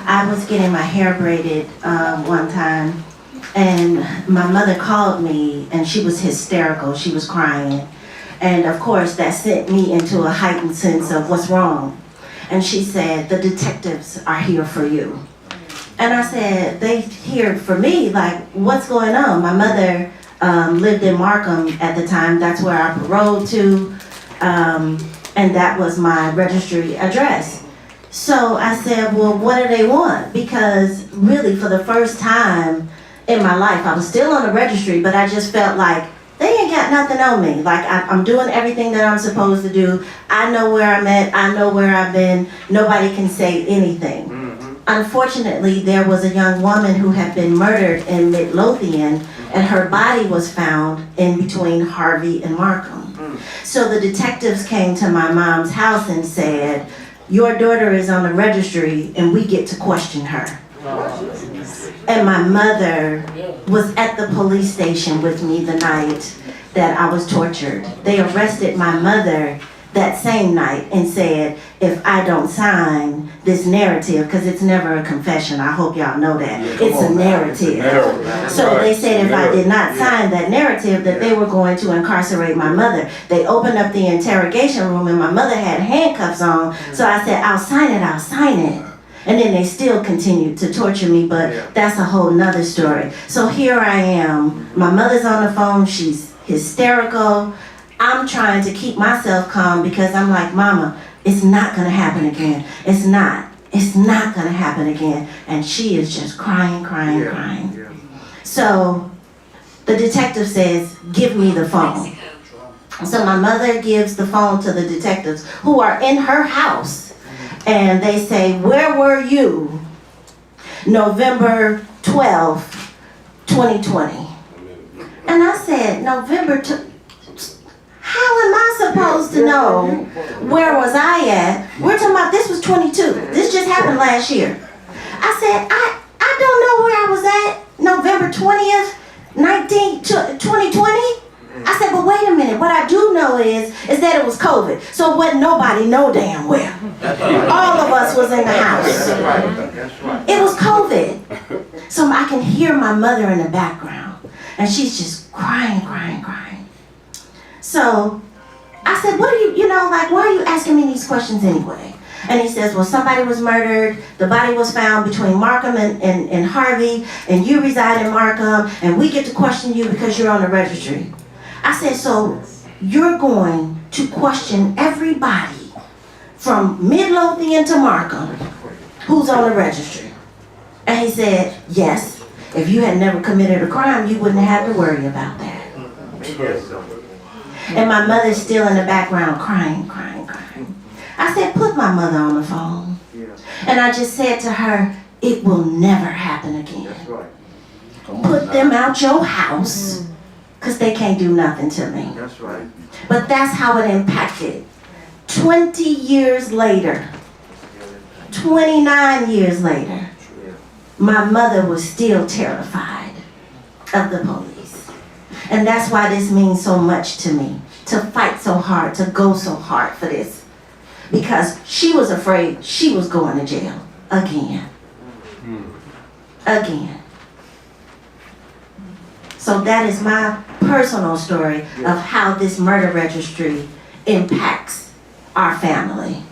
I was getting my hair braided one time, and my mother called me, and she was hysterical. She was crying. And of course, that sent me into a heightened sense of what's wrong. And she said, the detectives are here for you. And I said, they here for me? Like, what's going on? My mother lived in Markham at the time. That's where I paroled to. And that was my registry address. So I said, well, what do they want? Because really, for the first time in my life, I was still on the registry, but I just felt like they ain't got nothing on me. Like, I'm doing everything that I'm supposed to do. I know where I'm at. I know where I've been. Nobody can say anything. Unfortunately, there was a young woman who had been murdered in Midlothian, and her body was found in between Harvey and Markham. So the detectives came to my mom's house and said, your daughter is on the registry and we get to question her. And my mother was at the police station with me the night that I was tortured. They arrested my mother that same night and said, if I don't sign this narrative, because it's never a confession, I hope y'all know that. It's a narrative. So they said if I did not sign that narrative, that they were going to incarcerate my mother. They opened up the interrogation room and my mother had handcuffs on, so I said, I'll sign it, I'll sign it. And then they still continued to torture me, but that's a whole nother story. So here I am, my mother's on the phone, she's hysterical. I'm trying to keep myself calm because I'm like, Mama, it's not gonna happen again. It's not gonna happen again. And she is just crying. So the detective says, give me the phone. So my mother gives the phone to the detectives who are in her house. And they say, where were you November 12th, 2020? And I said, how am I supposed to know where was I at? We're talking about this was 22. This just happened last year. I said, I don't know where I was at November 20th, 2020. I said, but wait a minute. What I do know is that it was COVID. So it wasn't nobody know damn where. All of us was in the house. It was COVID. So I can hear my mother in the background. And she's just crying. So I said, what are you, why are you asking me these questions anyway? And he says, well, somebody was murdered. The body was found between Markham and Harvey, and you reside in Markham, and we get to question you because you're on the registry. I said, so you're going to question everybody from Midlothian to Markham who's on the registry? And he said, yes. If you had never committed a crime, you wouldn't have to worry about that. And my mother's still in the background crying. I said, put my mother on the phone. And I just said to her, it will never happen again. Put them out your house, because they can't do nothing to me. That's right. But that's how it impacted. 20 years later, 29 years later, my mother was still terrified of the police. And that's why this means so much to me, to fight so hard, to go so hard for this. Because she was afraid she was going to jail again. Again. So that is my personal story of how this murder registry impacts our family.